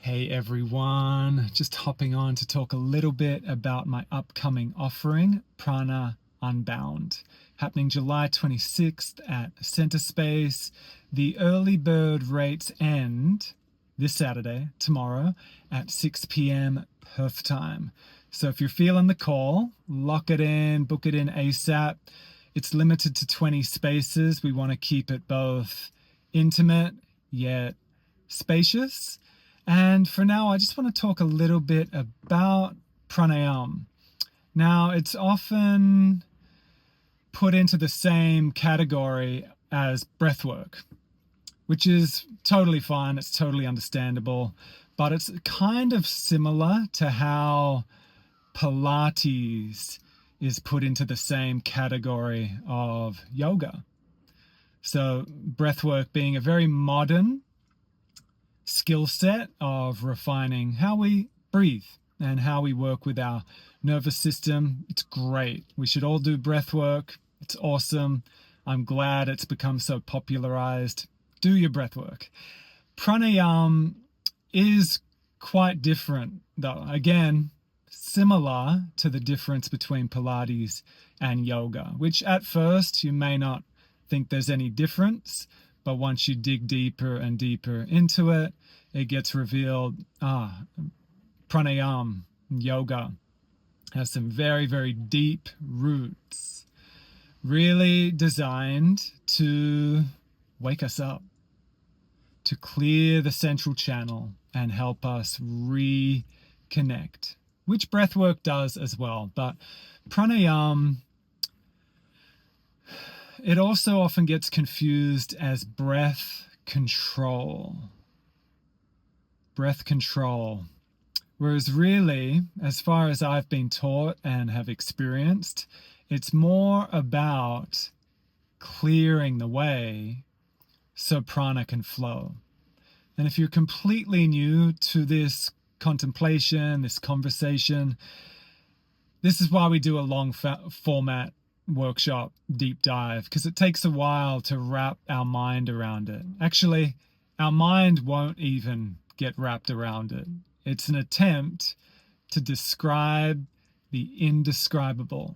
Hey everyone, just hopping on to talk a little bit about my upcoming offering, Prana Unbound, happening July 26th at Center Space. The early bird rates end this Saturday, tomorrow, at 6 p.m. Perth time. So if you're feeling the call, lock it in, book it in ASAP. It's limited to 20 spaces. We want to keep it both intimate yet spacious. And for now, I just want to talk a little bit about pranayama. Now, it's often put into the same category as breath work, which is totally fine. It's totally understandable. But it's kind of similar to how Pilates is put into the same category of yoga. So breath work being a very modern skill set of refining how we breathe and how we work with our nervous system. It's great. We should all do breath work. It's awesome. I'm glad it's become so popularized. Do your breath work. Pranayama is quite different, though. Again, similar to the difference between Pilates and yoga, which at first you may not think there's any difference. But once you dig deeper and deeper into it, it gets revealed, pranayama, yoga, has some very, very deep roots, really designed to wake us up, to clear the central channel and help us reconnect, which breathwork does as well. But pranayama, it also often gets confused as breath control. Breath control. Whereas really, as far as I've been taught and have experienced, it's more about clearing the way so prana can flow. And if you're completely new to this contemplation, this conversation, this is why we do a long format workshop deep dive, because it takes a while to wrap our mind around it. Actually, our mind won't even get wrapped around it. It's an attempt to describe the indescribable.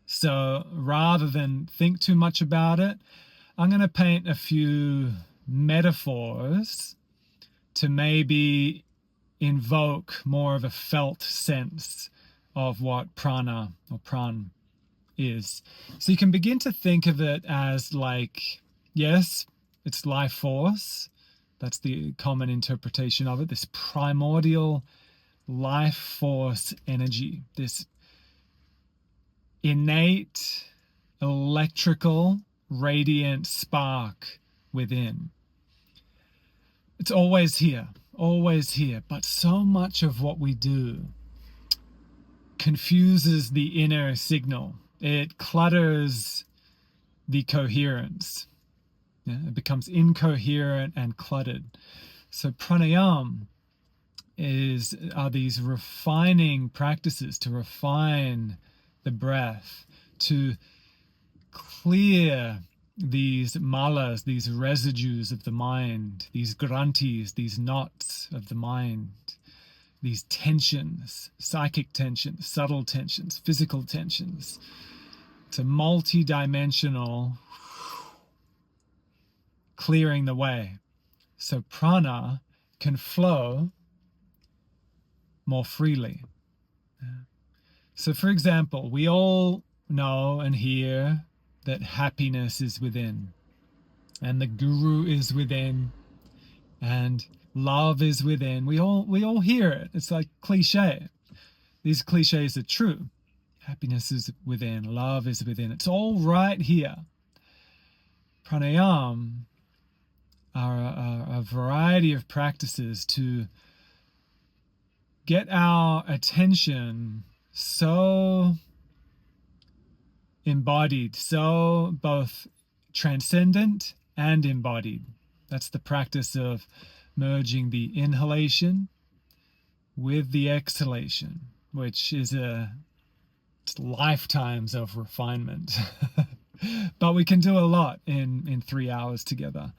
So rather than think too much about it, I'm going to paint a few metaphors to maybe invoke more of a felt sense of what prana or pran is. So you can begin to think of it as like, yes, it's life force. That's the common interpretation of it. This primordial life force energy, this innate electrical radiant spark within. It's always here, but so much of what we do confuses the inner signal. It clutters the coherence. Yeah, it becomes incoherent and cluttered. So pranayama are these refining practices to refine the breath, to clear these malas, these residues of the mind, these granthis, these knots of the mind, these tensions, psychic tensions, subtle tensions, physical tensions. It's a multi-dimensional clearing the way so prana can flow more freely. So for example, we all know and hear that happiness is within, and the guru is within, and love is within. We all hear it. It's like cliche. These cliches are true. Happiness is within, love is within. It's all right here. Pranayama are a variety of practices to get our attention so embodied, so both transcendent and embodied. That's the practice of merging the inhalation with the exhalation, which is lifetimes of refinement. But we can do a lot in 3 hours together.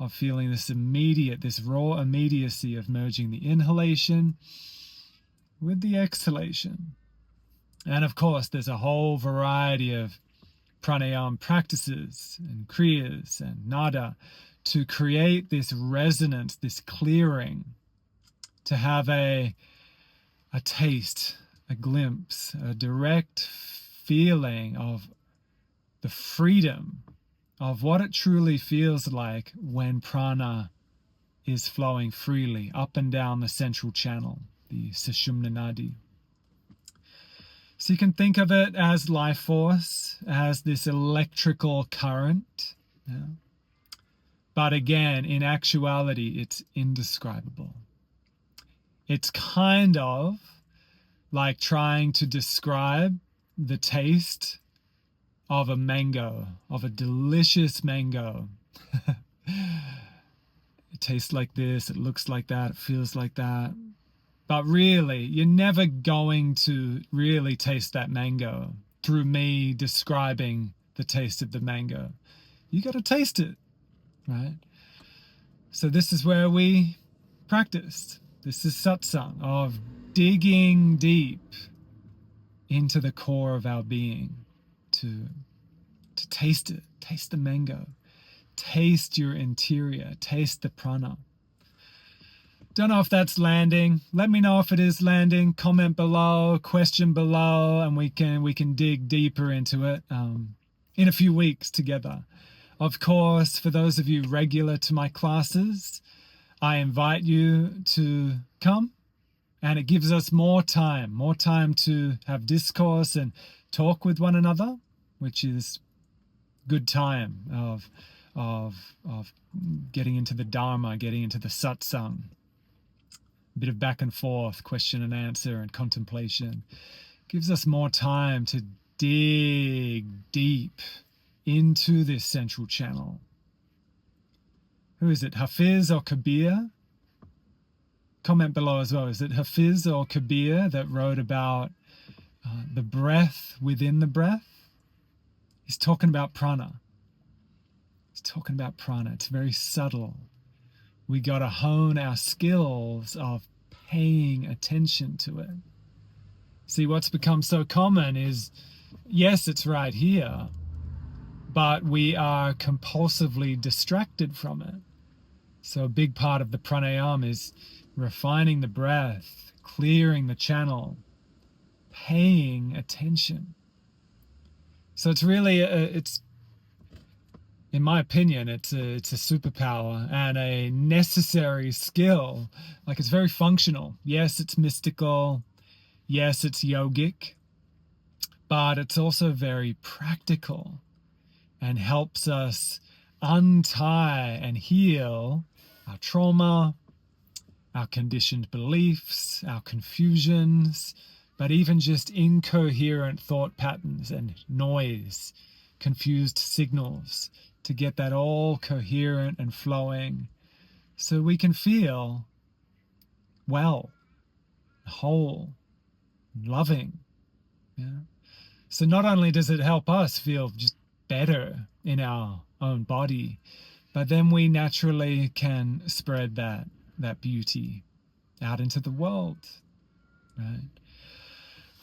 of feeling this raw immediacy of merging the inhalation with the exhalation. And of course, there's a whole variety of pranayama practices and kriyas and nada to create this resonance, this clearing, to have a taste, a glimpse, a direct feeling of the freedom of what it truly feels like when prana is flowing freely up and down the central channel, the Sushumna Nadi. So you can think of it as life force, as this electrical current. Yeah. But again, in actuality, it's indescribable. It's kind of like trying to describe the taste of a mango, of a delicious mango. It tastes like this, it looks like that, it feels like that. But really, you're never going to really taste that mango through me describing the taste of the mango. You got to taste it, right? So this is where we practice. This is satsang, of digging deep into the core of our being to taste it, taste the mango, taste your interior, taste the prana. Don't know if that's landing. Let me know if it is landing. Comment below, question below, and we can dig deeper into it in a few weeks together. Of course, for those of you regular to my classes, I invite you to come, and it gives us more time to have discourse and talk with one another, which is good time of getting into the Dharma, getting into the satsang. A bit of back and forth, question and answer, and contemplation. Gives us more time to dig deep into this central channel. Who is it, Hafiz or Kabir? Comment below as well. Is it Hafiz or Kabir that wrote about the breath within the breath? He's talking about prana. He's talking about prana. It's very subtle. We got to hone our skills of paying attention to it. See, what's become so common is, yes, it's right here, but we are compulsively distracted from it. So a big part of the pranayama is refining the breath, clearing the channel, paying attention. So it's really, in my opinion, it's a superpower and a necessary skill. Like, it's very functional. Yes, it's mystical. Yes, it's yogic. But it's also very practical and helps us untie and heal our trauma, our conditioned beliefs, our confusions, but even just incoherent thought patterns and noise, confused signals, to get that all coherent and flowing so we can feel well, whole, loving. Yeah. So not only does it help us feel just better in our own body, but then we naturally can spread that beauty out into the world, right?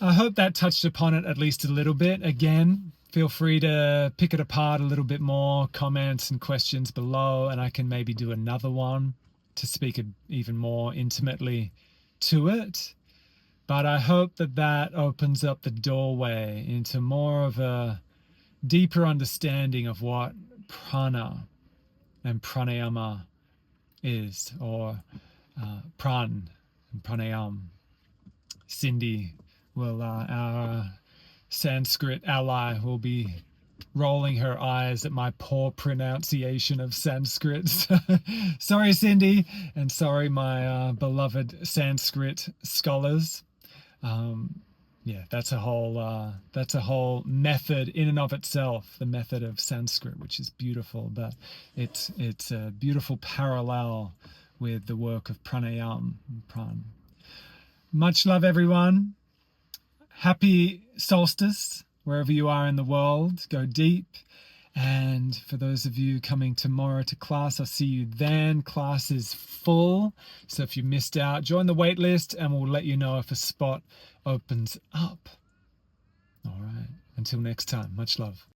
I hope that touched upon it at least a little bit. Again, feel free to pick it apart a little bit more, comments and questions below, and I can maybe do another one to speak even more intimately to it. But I hope that opens up the doorway into more of a deeper understanding of what prana and pranayama is, or pran and pranayam. Cindy will, our Sanskrit ally, will be rolling her eyes at my poor pronunciation of Sanskrit. Sorry, Cindy, and sorry, my beloved Sanskrit scholars. Yeah, that's a whole method in and of itself, the method of Sanskrit, which is beautiful, but it's a beautiful parallel with the work of pranayam and pran. Much love, everyone. Happy solstice, wherever you are in the world. Go deep. And for those of you coming tomorrow to class, I'll see you then. Class is full, so if you missed out, join the wait list and we'll let you know if a spot opens up. All right, until next time, much love.